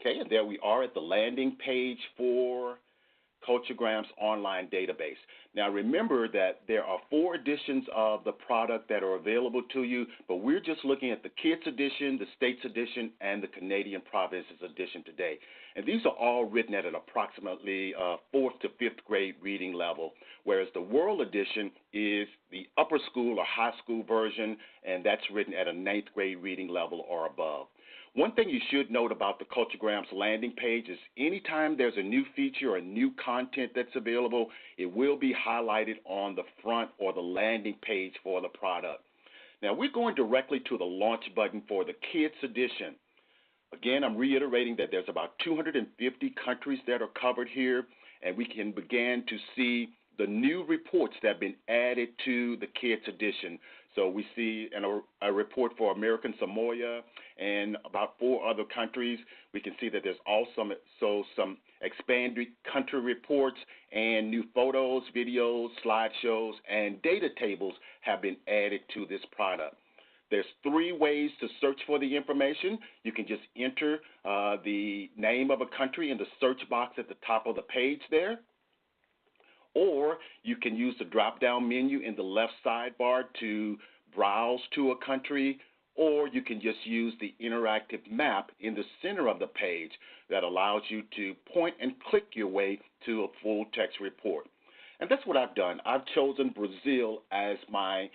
Okay, and there we are at the landing page for CultureGrams online database. Now remember that there are 4 editions of the product that are available to you, but we're just looking at the Kids edition, the States edition, and the Canadian Provinces edition today. And these are all written at an approximately 4th to 5th grade reading level, whereas the World edition is the upper school or high school version, and that's written at a 9th grade reading level or above. One thing you should note about the CultureGrams landing page is anytime there's a new feature or new content that's available, it will be highlighted on the front or the landing page for the product. Now, we're going directly to the launch button for the Kids edition. Again, I'm reiterating that there's about 250 countries that are covered here, and we can begin to see the new reports that have been added to the Kids edition. So we see a report for American Samoa and about 4 other countries. We can see that there's also some expanded country reports and new photos, videos, slideshows, and data tables have been added to this product. There's 3 ways to search for the information. You can just enter the name of a country in the search box at the top of the page there, or you can use the drop-down menu in the left sidebar to browse to a country, or you can just use the interactive map in the center of the page that allows you to point and click your way to a full text report. And that's what I've done. I've chosen Brazil as my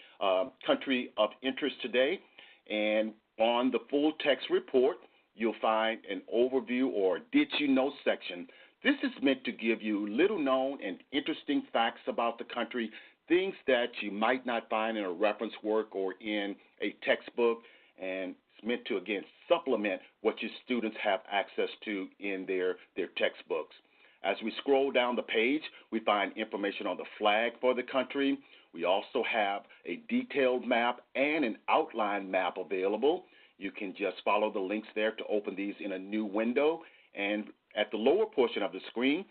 country of interest today, and on the full text report, you'll find an overview or did you know section. This is meant to give you little known and interesting facts about the country, things that you might not find in a reference work or in a textbook, and it's meant to, again, supplement what your students have access to in their textbooks. As we scroll down the page, we find information on the flag for the country. We also have a detailed map and an outline map available. You can just follow the links there to open these in a new window. And at the lower portion of the screen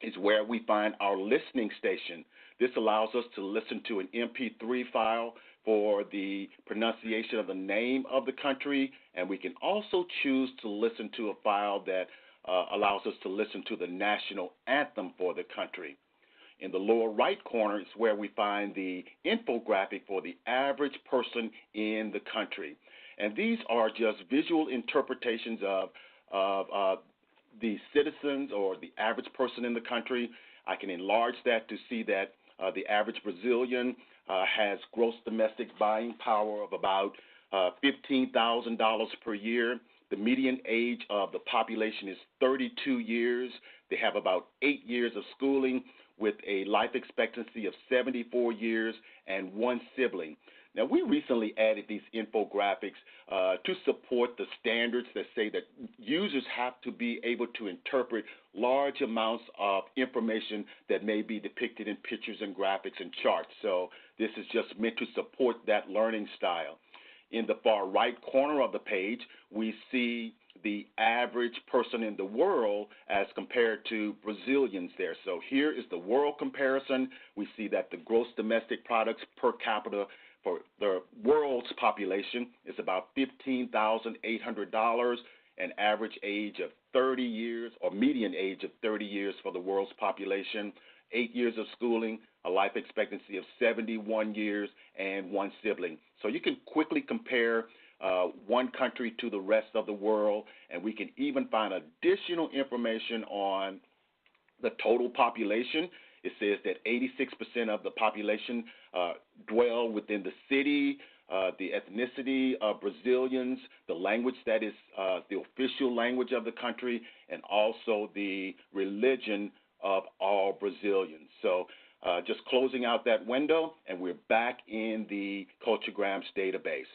is where we find our listening station. This allows us to listen to an MP3 file for the pronunciation of the name of the country, and we can also choose to listen to a file that allows us to listen to the national anthem for the country. In the lower right corner is where we find the infographic for the average person in the country. And these are just visual interpretations of the citizens or the average person in the country. I can enlarge that to see that the average Brazilian has gross domestic buying power of about $15,000 per year. The median age of the population is 32 years. They have about 8 years of schooling with a life expectancy of 74 years and 1 sibling. Now, we recently added these infographics to support the standards that say that users have to be able to interpret large amounts of information that may be depicted in pictures and graphics and charts. So this is just meant to support that learning style. In the far right corner of the page, we see the average person in the world as compared to Brazilians there. So here is the world comparison. We see that the gross domestic products per capita for the world's population is about $15,800, an average age of 30 years, or median age of 30 years for the world's population, 8 years of schooling, a life expectancy of 71 years, and 1 sibling. So you can quickly compare one country to the rest of the world, and we can even find additional information on the total population. It says that 86% of the population dwell within the city, the ethnicity of Brazilians, the language that is the official language of the country, and also the religion of all Brazilians. So just closing out that window, and we're back in the CultureGrams database.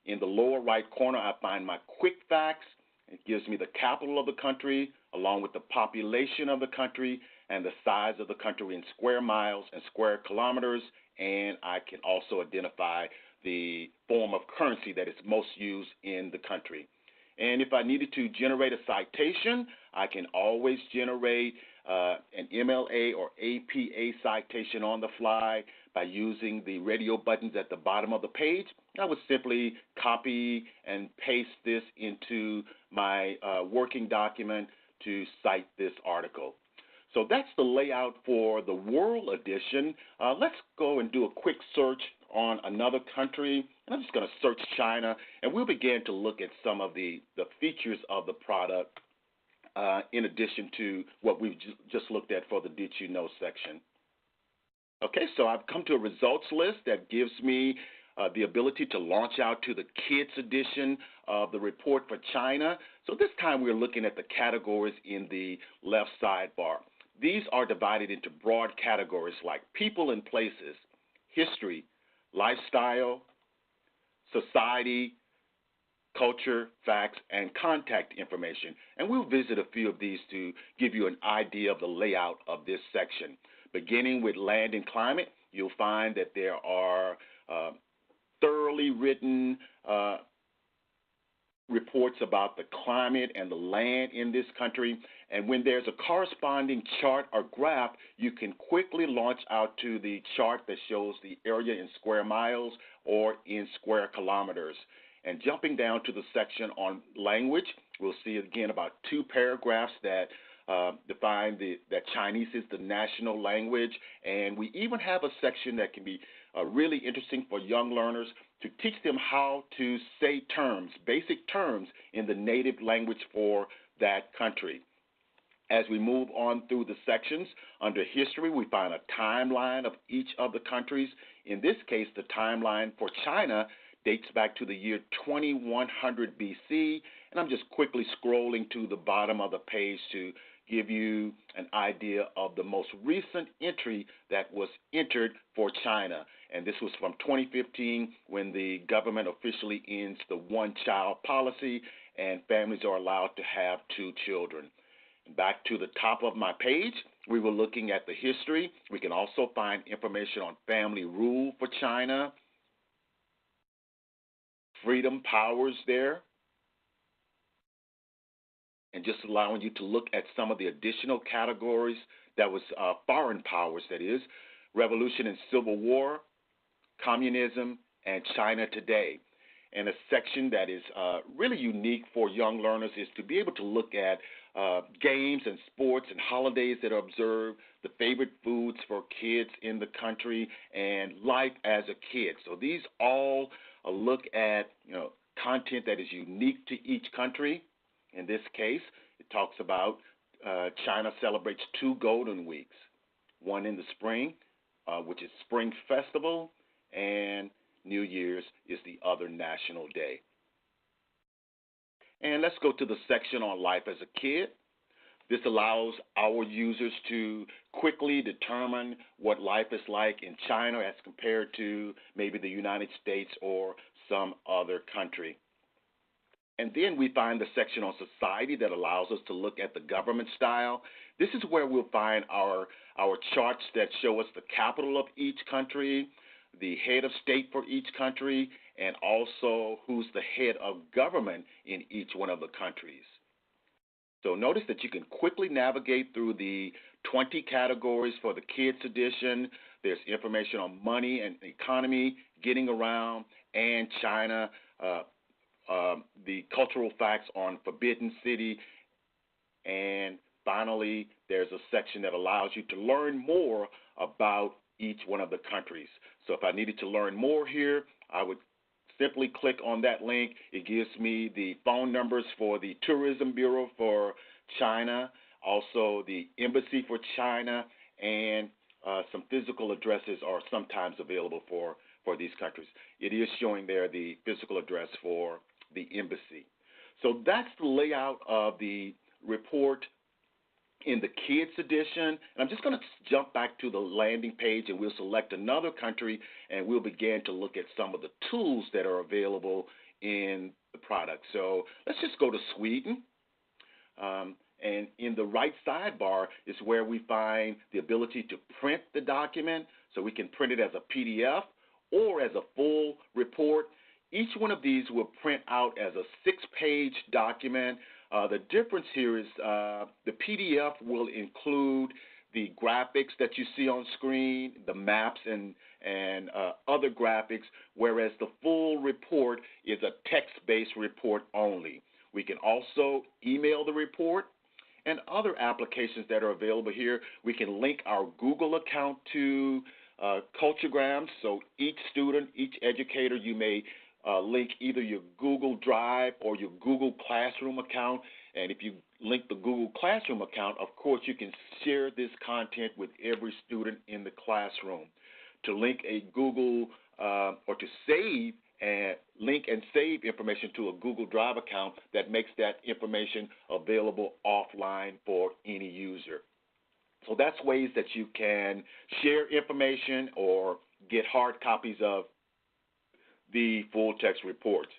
In the lower right corner, I find my quick facts. It gives me the capital of the country, along with the population of the country, and the size of the country in square miles and square kilometers, and I can also identify the form of currency that is most used in the country. And if I needed to generate a citation, I can always generate an MLA or APA citation on the fly by using the radio buttons at the bottom of the page. I would simply copy and paste this into my working document to cite this article. So that's the layout for the World Edition. Let's go and do a quick search on another country. And I'm just going to search China, and we'll begin to look at some of the features of the product in addition to what we've just looked at for the Did You Know section. Okay, so I've come to a results list that gives me the ability to launch out to the Kids edition of the report for China. So this time we're looking at the categories in the left sidebar. These are divided into broad categories like people and places, history, lifestyle, society, culture, facts, and contact information. And we'll visit a few of these to give you an idea of the layout of this section. Beginning with land and climate, you'll find that there are thoroughly written reports about the climate and the land in this country. And when there's a corresponding chart or graph, you can quickly launch out to the chart that shows the area in square miles or in square kilometers. And jumping down to the section on language, we'll see again about 2 paragraphs that define that Chinese is the national language. And we even have a section that can be really interesting for young learners to teach them how to say terms, basic terms in the native language for that country. As we move on through the sections, under history, we find a timeline of each of the countries. In this case, the timeline for China dates back to the year 2100 BC, and I'm just quickly scrolling to the bottom of the page to give you an idea of the most recent entry that was entered for China. And this was from 2015 when the government officially ends the one-child policy and families are allowed to have 2 children. Back to the top of my page, we were looking at the history. We can also find information on family rule for China, freedom powers there, and just allowing you to look at some of the additional categories that was foreign powers, that is, revolution and civil war, communism, and China today. And a section that is really unique for young learners is to be able to look at games and sports and holidays that are observed, the favorite foods for kids in the country, and life as a kid. So these all look at content that is unique to each country. In this case, it talks about China celebrates 2 golden weeks, one in the spring, which is Spring Festival, and New Year's is the other national day. And let's go to the section on life as a kid. This allows our users to quickly determine what life is like in China as compared to maybe the United States or some other country. And then we find the section on society that allows us to look at the government style. This is where we'll find our charts that show us the capital of each country, the head of state for each country, and also who's the head of government in each one of the countries. So notice that you can quickly navigate through the 20 categories for the Kids edition. There's information on money and economy, getting around, and China, the cultural facts on Forbidden City, and finally, there's a section that allows you to learn more about each one of the countries. So if I needed to learn more here, I would simply click on that link. It gives me the phone numbers for the Tourism Bureau for China, also the Embassy for China, and some physical addresses are sometimes available for these countries. It is showing there the physical address for the embassy. So that's the layout of the report in the Kids edition. And I'm just going to jump back to the landing page, and we'll select another country, and we'll begin to look at some of the tools that are available in the product. So let's just go to Sweden. And in the right sidebar is where we find the ability to print the document. So we can print it as a PDF or as a full report. Each one of these will print out as a 6-page document. The difference here is the PDF will include the graphics that you see on screen, the maps and other graphics, whereas the full report is a text-based report only. We can also email the report and other applications that are available here. We can link our Google account to CultureGrams. So each student, each educator, you may link either your Google Drive or your Google Classroom account. And if you link the Google Classroom account, of course, you can share this content with every student in the classroom. To link a Google or to save and link and save information to a Google Drive account, that makes that information available offline for any user. So that's ways that you can share information or get hard copies of the full text reports.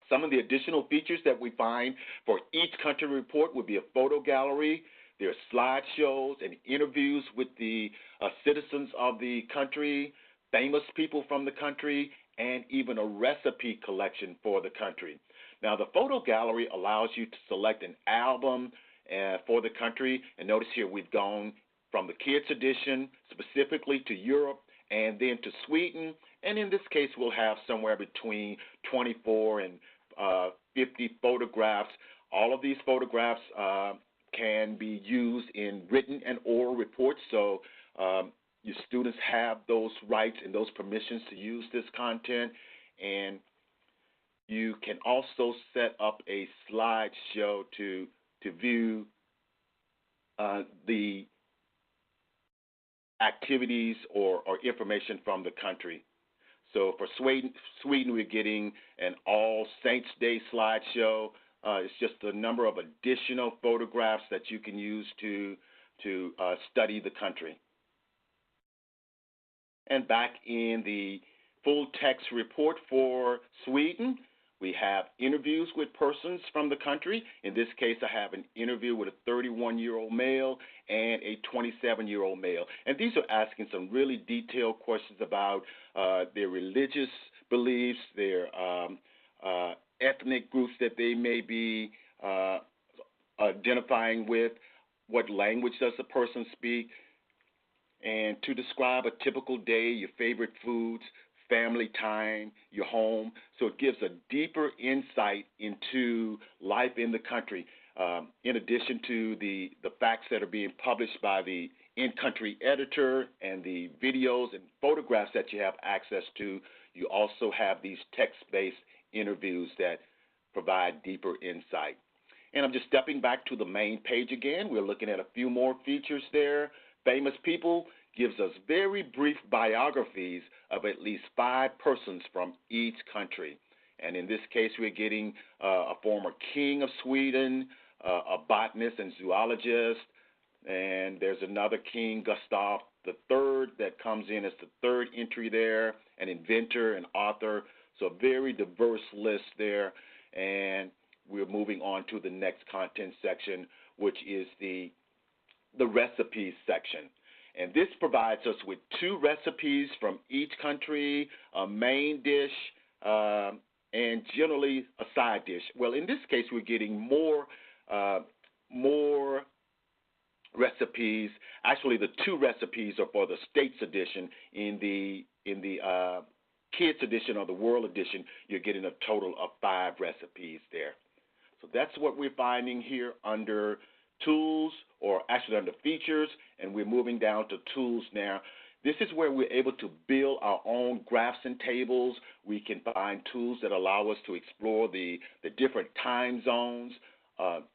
Some of the additional features that we find for each country report would be a photo gallery. There are slideshows and interviews with the citizens of the country, famous people from the country, and even a recipe collection for the country. Now, the photo gallery allows you to select an album for the country. And notice here we've gone from the kids edition specifically to Europe and then to Sweden. And in this case, we'll have somewhere between 24 and 50 photographs. All of these photographs can be used in written and oral reports. So your students have those rights and those permissions to use this content. And you can also set up a slideshow to view the activities or information from the country. So for Sweden, we're getting an All Saints Day slideshow. It's just a number of additional photographs that you can use to study the country. And back in the full text report for Sweden, we have interviews with persons from the country. In this case, I have an interview with a 31-year-old male and a 27-year-old male. And these are asking some really detailed questions about their religious beliefs, their ethnic groups that they may be identifying with, what language does the person speak, and to describe a typical day, your favorite foods, family time, your home. So it gives a deeper insight into life in the country. In addition to the facts that are being published by the in-country editor and the videos and photographs that you have access to, you also have these text-based interviews that provide deeper insight. And I'm just stepping back to the main page again. We're looking at a few more features there. Famous people gives us very brief biographies of at least 5 persons from each country. And in this case, we're getting a former king of Sweden, a botanist and zoologist, and there's another king, Gustav III, that comes in as the third entry there, an inventor, an author. So a very diverse list there. And we're moving on to the next content section, which is the recipes section. And this provides us with 2 recipes from each country, a main dish, and generally a side dish. Well, in this case, we're getting more recipes. Actually, the 2 recipes are for the States edition. In the Kids edition or the World edition, you're getting a total of 5 recipes there. So that's what we're finding here under tools, or actually under features, and we're moving down to tools now. This is where we're able to build our own graphs and tables. We can find tools that allow us to explore the different time zones,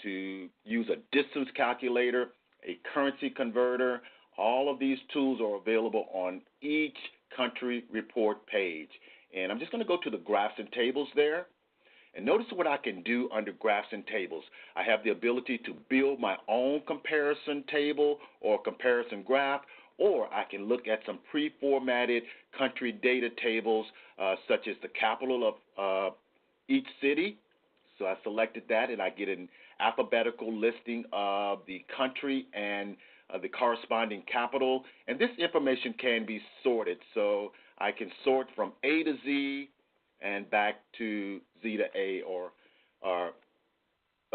to use a distance calculator, a currency converter. All of these tools are available on each country report page. And I'm just going to go to the graphs and tables there. And notice what I can do under graphs and tables. I have the ability to build my own comparison table or comparison graph, or I can look at some pre-formatted country data tables, such as the capital of each city. So I selected that, and I get an alphabetical listing of the country and the corresponding capital. And this information can be sorted. So I can sort from A to Z and back to Z to A, or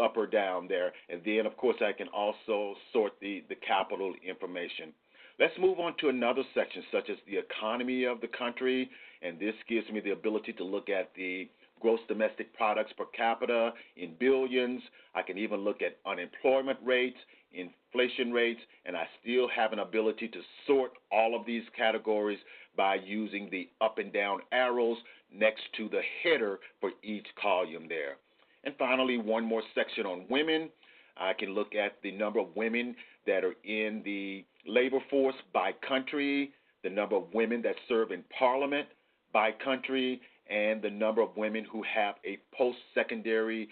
up or down there. And then, of course, I can also sort the capital information. Let's move on to another section, such as the economy of the country, and this gives me the ability to look at the gross domestic products per capita in billions. I can even look at unemployment rates, inflation rates, and I still have an ability to sort all of these categories by using the up and down arrows next to the header for each column there. And finally, one more section on women. I can look at the number of women that are in the labor force by country, the number of women that serve in parliament by country, and the number of women who have a post-secondary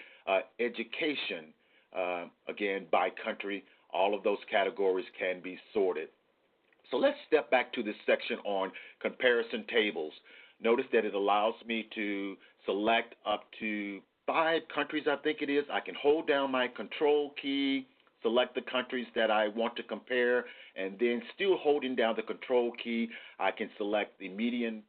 education, again, by country. All of those categories can be sorted. So let's step back to this section on comparison tables. Notice that it allows me to select up to 5 countries, I think it is. I can hold down my control key, select the countries that I want to compare, and then still holding down the control key, I can select the median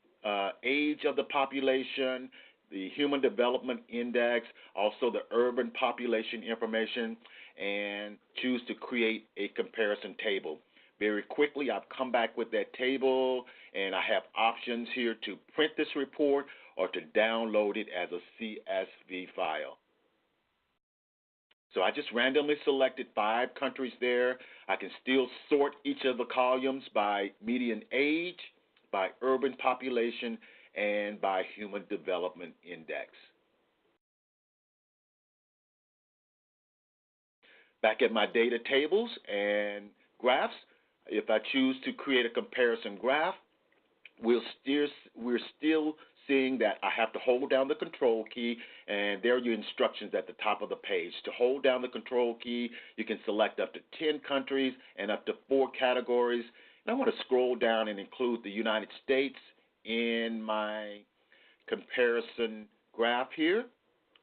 age of the population, the Human Development Index, also the urban population information, and choose to create a comparison table. Very quickly, I've come back with that table, and I have options here to print this report or to download it as a CSV file. So I just randomly selected 5 countries there. I can still sort each of the columns by median age, by urban population, and by Human Development Index. Back at my data tables and graphs, if I choose to create a comparison graph, we're still seeing that I have to hold down the control key, and there are your instructions at the top of the page. To hold down the control key, you can select up to 10 countries and up to 4 categories. And I want to scroll down and include the United States in my comparison graph here.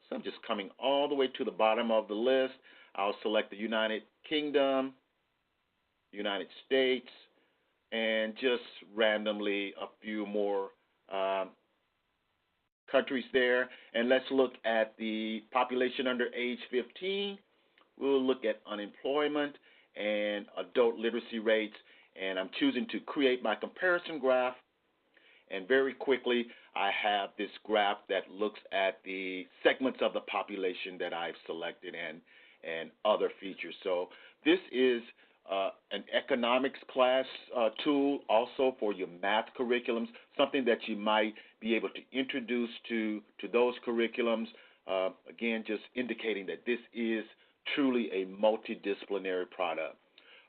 So I'm just coming all the way to the bottom of the list. I'll select the United Kingdom, United States, and just randomly a few more countries there. And let's look at the population under age 15. We'll look at unemployment and adult literacy rates, and I'm choosing to create my comparison graph. And very quickly, I have this graph that looks at the segments of the population that I've selected and other features. So this is an economics class tool also for your math curriculums, something that you might be able to introduce to those curriculums. Again, just indicating that this is truly a multidisciplinary product.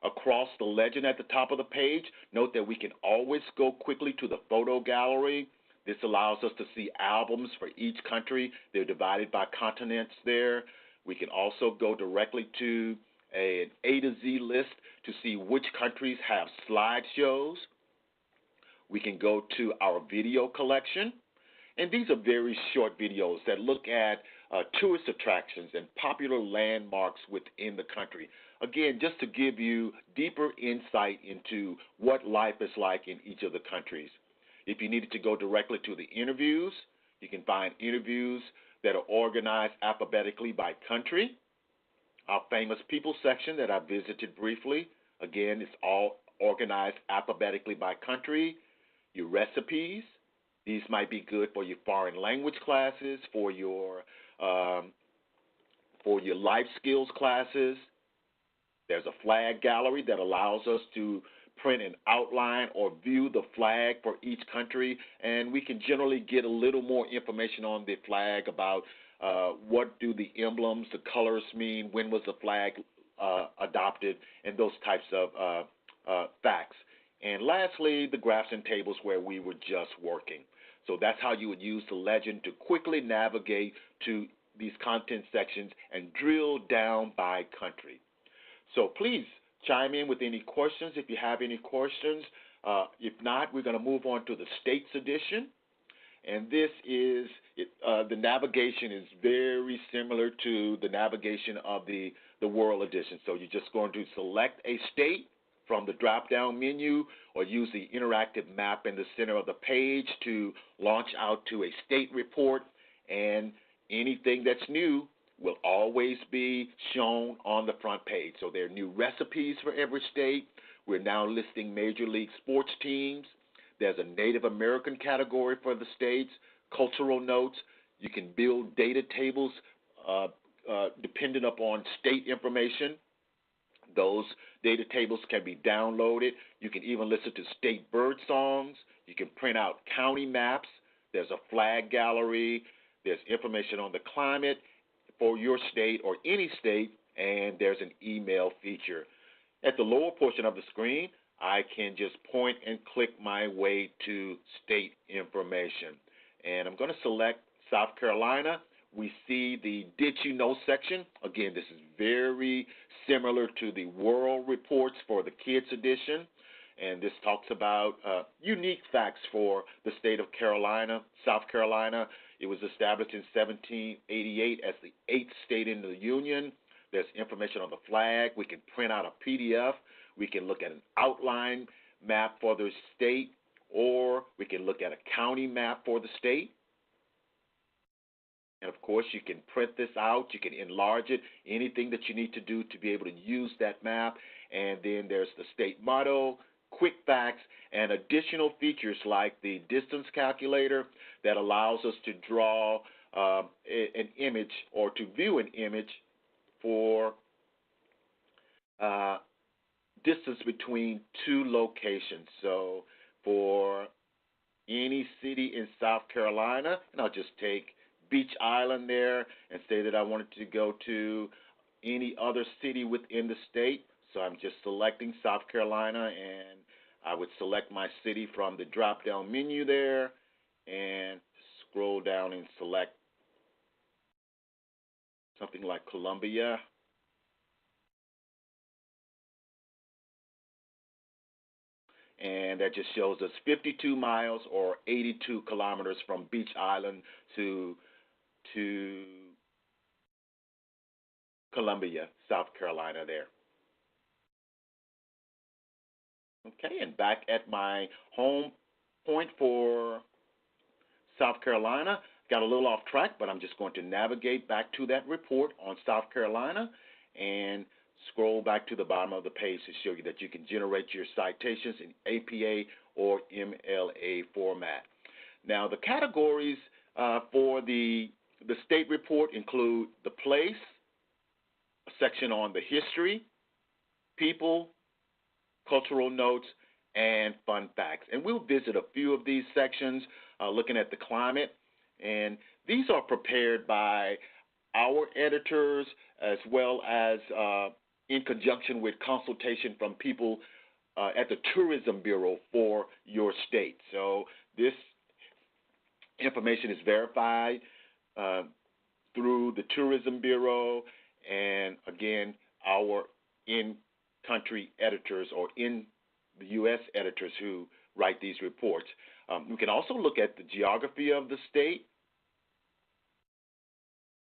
Across the legend at the top of the page, note that we can always go quickly to the photo gallery. This allows us to see albums for each country. They're divided by continents there. We can also go directly to an A to Z list to see which countries have slideshows. We can go to our video collection, and these are very short videos that look at tourist attractions and popular landmarks within the country. Again, just to give you deeper insight into what life is like in each of the countries. If you needed to go directly to the interviews, you can find interviews that are organized alphabetically by country. Our famous people section that I visited briefly, again, it's all organized alphabetically by country. Your recipes, these might be good for your foreign language classes, for your life skills classes. There's a flag gallery that allows us to print an outline or view the flag for each country, and we can generally get a little more information on the flag about what do the emblems, the colors mean, when was the flag adopted, and those types of facts. And lastly, the graphs and tables where we were just working. So that's how you would use the legend to quickly navigate to these content sections and drill down by country. So please chime in with any questions if you have any questions. If not, we're going to move on to the States edition. And this is, the navigation is very similar to the navigation of the World edition. So you're just going to select a state from the drop-down menu or use the interactive map in the center of the page to launch out to a state report. And anything that's new will always be shown on the front page. So there are new recipes for every state. We're now listing Major League sports teams. There's a Native American category for the states, cultural notes. You can build data tables dependent upon state information. Those data tables can be downloaded. You can even listen to state bird songs. You can print out county maps. There's a flag gallery. There's information on the climate for your state or any state, and there's an email feature. At the lower portion of the screen, I can just point and click my way to state information. And I'm going to select South Carolina. We see the Did You Know section. Again, this is very similar to the World Reports for the Kids edition. And this talks about unique facts for the state of Carolina, South Carolina. It was established in 1788 as the 8th state in the Union. There's information on the flag. We can print out a PDF. We can look at an outline map for the state, or we can look at a county map for the state. And, of course, you can print this out. You can enlarge it, anything that you need to do to be able to use that map. And then there's the state motto, quick facts, and additional features like the distance calculator that allows us to draw an image or to view an image for distance between two locations. So for any city in South Carolina, and I'll just take Beach Island there and say that I wanted to go to any other city within the state. So I'm just selecting South Carolina, and I would select my city from the drop-down menu there and scroll down and select something like Columbia. And that just shows us 52 miles or 82 kilometers from Beach Island to Columbia, South Carolina there. Okay, and back at my home point for South Carolina, got a little off track, but I'm just going to navigate back to that report on South Carolina and scroll back to the bottom of the page to show you that you can generate your citations in APA or MLA format. Now, the categories for the state report include the place, a section on the history, people, cultural notes, and fun facts. And we'll visit a few of these sections looking at the climate. And these are prepared by our editors as well as in conjunction with consultation from people at the Tourism Bureau for your state. So this information is verified through the Tourism Bureau, and again, our in-country editors or in the U.S. editors who write these reports. We can also look at the geography of the state.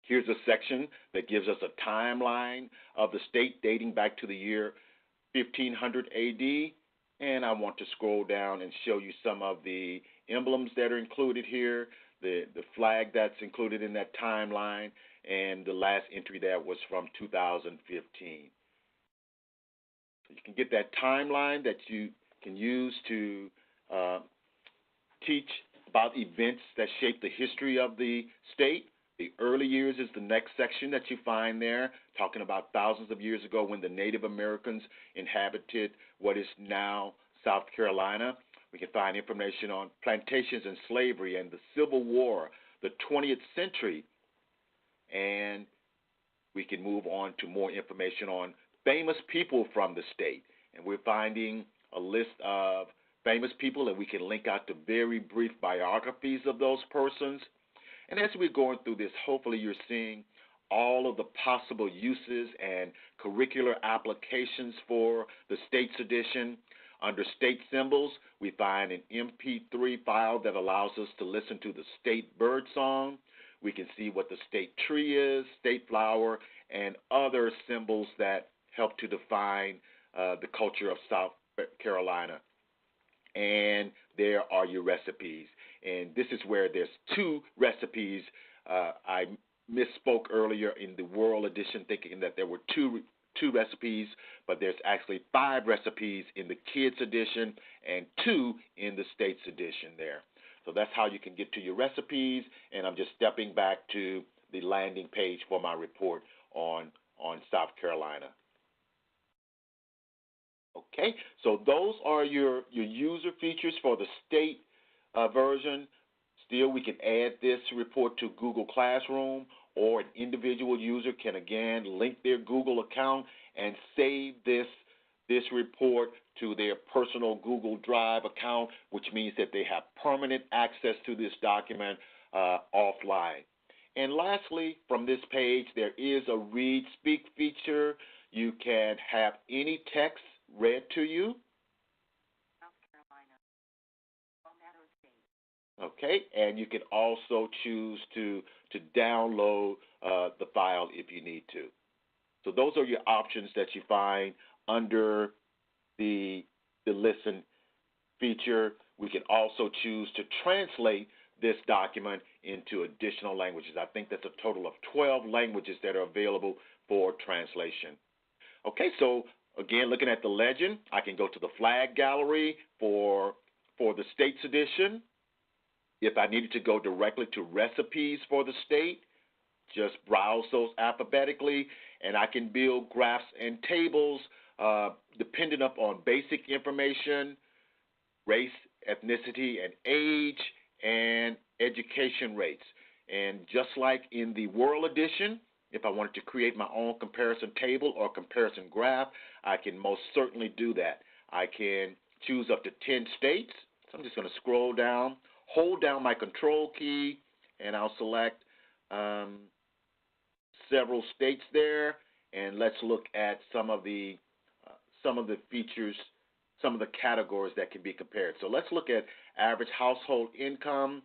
Here's a section that gives us a timeline of the state dating back to the year 1500 AD, and I want to scroll down and show you some of the emblems that are included here, the flag that's included in that timeline, and the last entry there was from 2015. You can get that timeline that you can use to teach about events that shape the history of the state. The early years is the next section that you find there, talking about thousands of years ago when the Native Americans inhabited what is now South Carolina. We can find information on plantations and slavery and the Civil War, the 20th century, and we can move on to more information on famous people from the state. And we're finding a list of famous people, and we can link out to very brief biographies of those persons. And as we're going through this, hopefully you're seeing all of the possible uses and curricular applications for the state's edition. Under state symbols, we find an MP3 file that allows us to listen to the state bird song. We can see what the state tree is, state flower, and other symbols that help to define the culture of South Carolina. And there are your recipes. And this is where there's two recipes I misspoke earlier in the World Edition, thinking that there were two recipes, but there's actually 5 recipes in the Kids Edition and 2 in the States Edition there. So that's how you can get to your recipes, and I'm just stepping back to the landing page for my report on South Carolina. Okay, so those are your user features for the state version. Still, we can add this report to Google Classroom, or an individual user can again link their Google account and save this report to their personal Google Drive account, which means that they have permanent access to this document offline. And lastly, from this page, there is a read speak feature. You can have any text read to you. Okay, and you can also choose to download the file if you need to. So those are your options that you find under the listen feature. We can also choose to translate this document into additional languages. I think that's a total of 12 languages that are available for translation. Okay, so again, looking at the legend, I can go to the flag gallery for the States Edition. If I needed to go directly to recipes for the state, just browse those alphabetically, and I can build graphs and tables dependent upon basic information, race, ethnicity, and age, and education rates. And just like in the World Edition, if I wanted to create my own comparison table or comparison graph, I can most certainly do that. I can choose up to 10 states. So I'm just going to scroll down, hold down my control key, and I'll select several states there. And let's look at some of the features, some of the categories that can be compared. So let's look at average household income,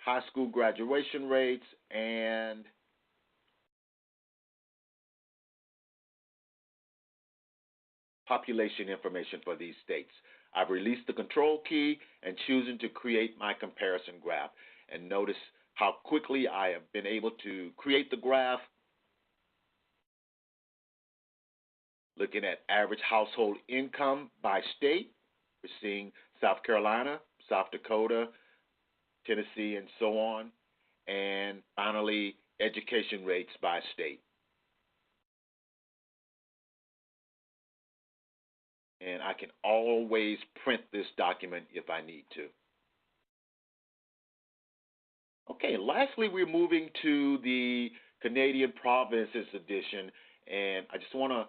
high school graduation rates, and population information for these states. I've released the control key and choosing to create my comparison graph. And notice how quickly I have been able to create the graph. Looking at average household income by state, we're seeing South Carolina, South Dakota, Tennessee, and so on. And finally, education rates by state. And I can always print this document if I need to. Okay, lastly, we're moving to the Canadian Provinces edition, and I just want to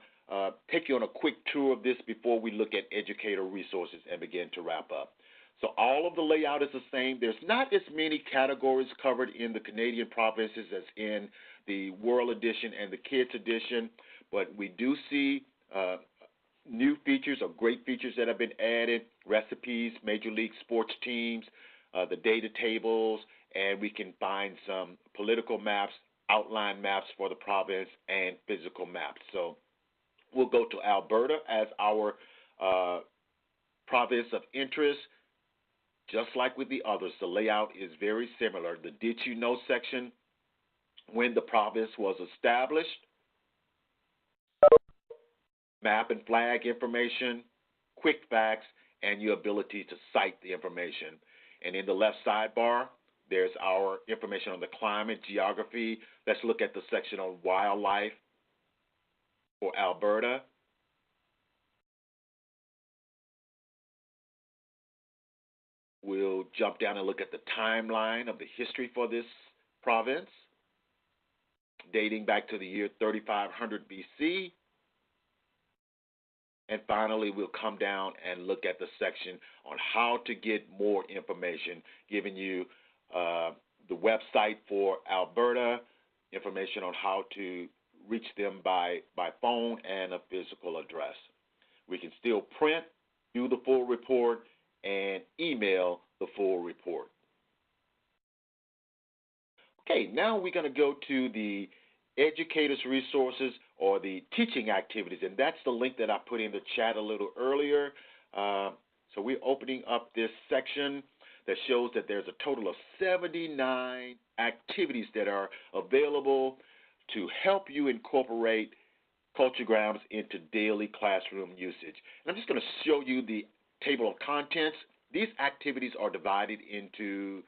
take you on a quick tour of this before we look at educator resources and begin to wrap up. So all of the layout is the same. There's not as many categories covered in the Canadian Provinces as in the World Edition and the Kids Edition, but we do see new features or great features that have been added: recipes, Major League sports teams, the data tables, and we can find some political maps, outline maps for the province, and physical maps. So we'll go to Alberta as our province of interest. Just like with the others, the layout is very similar. The Did You Know section, when the province was established, map and flag information, quick facts, and your ability to cite the information. And in the left sidebar, there's our information on the climate, geography. Let's look at the section on wildlife for Alberta. We'll jump down and look at the timeline of the history for this province, dating back to the year 3500 BC. And finally, we'll come down and look at the section on how to get more information, giving you the website for Alberta, information on how to reach them by phone, and a physical address. We can still print, do the full report, and email the full report. Okay, now we're going to go to the educators' resources or the teaching activities, and that's the link that I put in the chat a little earlier. So we're opening up this section. that shows that there's a total of 79 activities that are available to help you incorporate CultureGrams into daily classroom usage. And I'm just going to show you the table of contents. These activities are divided into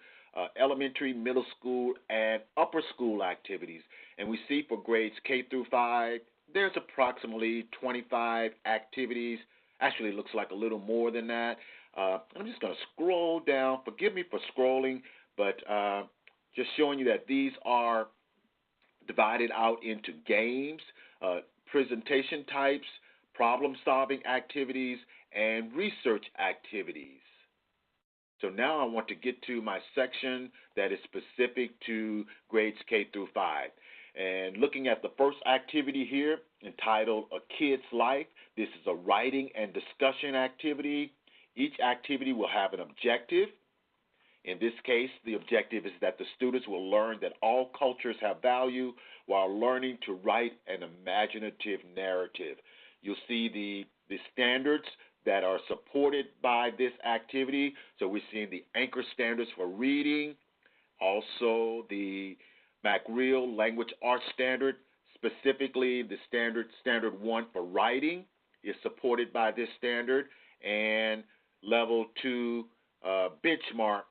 elementary, middle school, and upper school activities. And we see for grades K through 5, there's approximately 25 activities. Actually, it looks like a little more than that. I'm just going to scroll down. Forgive me for scrolling, but just showing you that these are divided out into games, presentation types, problem-solving activities, and research activities. So now I want to get to my section that is specific to grades K through 5. And looking at the first activity here, entitled A Kid's Life, this is a writing and discussion activity. Each activity will have an objective. In this case, the objective is that the students will learn that all cultures have value while learning to write an imaginative narrative. You'll see the standards that are supported by this activity. So we're seeing the anchor standards for reading, also the McReal Language Arts Standard, specifically the standard 1 for writing is supported by this standard, and level 2 benchmark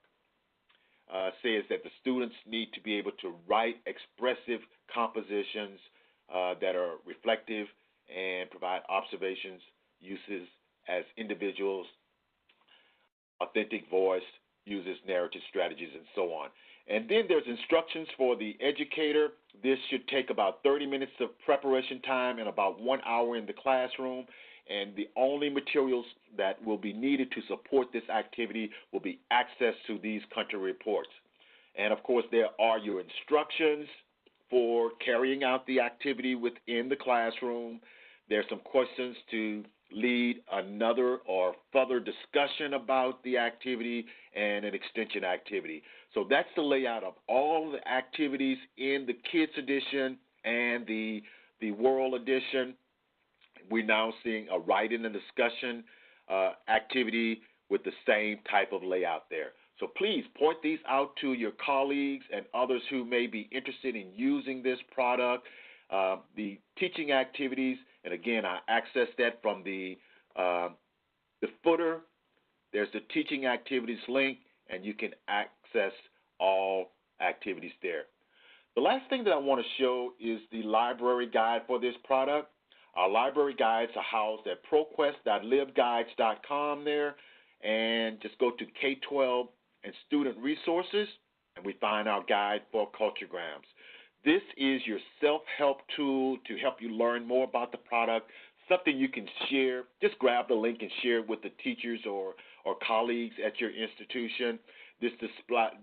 says that the students need to be able to write expressive compositions that are reflective and provide observations, uses as individuals, authentic voice, uses narrative strategies, and so on. And then there's instructions for the educator. This should take about 30 minutes of preparation time and about 1 hour in the classroom. And the only materials that will be needed to support this activity will be access to these country reports. And of course, there are your instructions for carrying out the activity within the classroom. There's some questions to lead another or further discussion about the activity, and an extension activity. So that's the layout of all the activities in the Kids Edition and the World Edition. We're now seeing a writing and discussion activity with the same type of layout there. So please point these out to your colleagues and others who may be interested in using this product. The teaching activities, and again, I accessed that from the footer. There's the teaching activities link, and you can access all activities there. The last thing that I want to show is the library guide for this product. Our library guides are housed at proquest.libguides.com there, and just go to K-12 and student resources, and we find our guide for CultureGrams. This is your self-help tool to help you learn more about the product, something you can share. Just grab the link and share it with the teachers or colleagues at your institution. This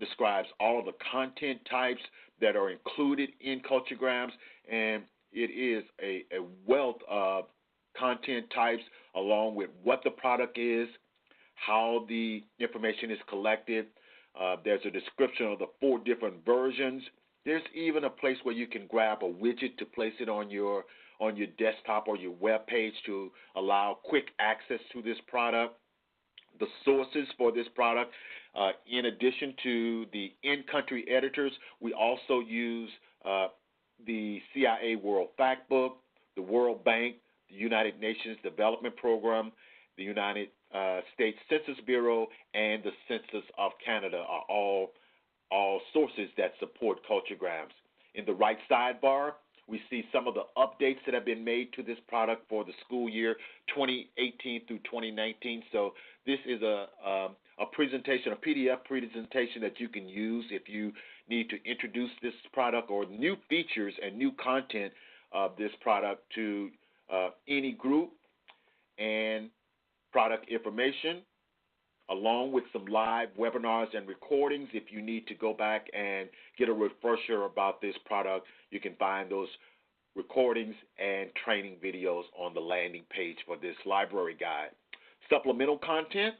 describes all of the content types that are included in CultureGrams, and it is a wealth of content types along with what the product is, how the information is collected. There's a description of the 4 different versions. There's even a place where you can grab a widget to place it on your desktop or your web page to allow quick access to this product. The sources for this product, in addition to the in-country editors, we also use the CIA World Factbook, the World Bank, the United Nations Development Program, the United States Census Bureau, and the Census of Canada are all sources that support CultureGrams. In the right sidebar, we see some of the updates that have been made to this product for the school year 2018 through 2019. So this is a presentation, a PDF presentation that you can use if you need to introduce this product or new features and new content of this product to any group, and product information, along with some live webinars and recordings. If you need to go back and get a refresher about this product, you can find those recordings and training videos on the landing page for this library guide. Supplemental content,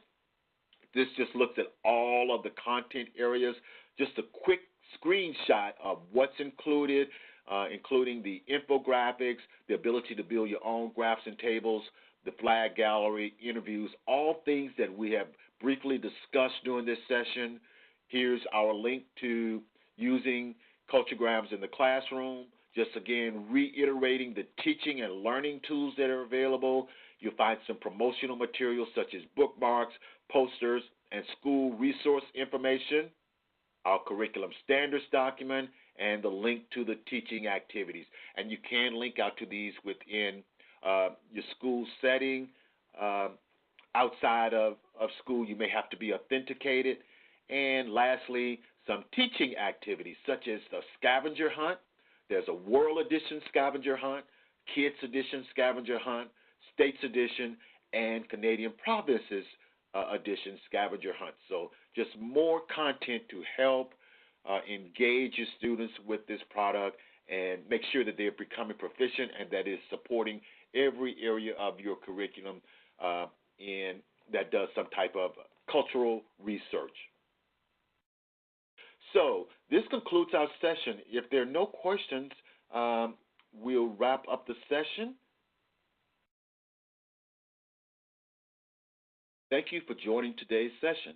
this just looks at all of the content areas, just a quick screenshot of what's included, including the infographics, the ability to build your own graphs and tables, the flag gallery, interviews, all things that we have briefly discussed during this session. Here's our link to using CultureGrams in the classroom. Just again, reiterating the teaching and learning tools that are available. You'll find some promotional materials such as bookmarks, posters, and school resource information, our curriculum standards document, and the link to the teaching activities. And you can link out to these within your school setting. Outside of school, you may have to be authenticated. And lastly, some teaching activities such as the scavenger hunt. There's a World Edition scavenger hunt, Kids Edition scavenger hunt, States Edition, and Canadian Provinces Edition scavenger hunt. So just more content to help engage your students with this product and make sure that they're becoming proficient and that is supporting every area of your curriculum in that does some type of cultural research. So this concludes our session. If there are no questions, we'll wrap up the session. Thank you for joining today's session.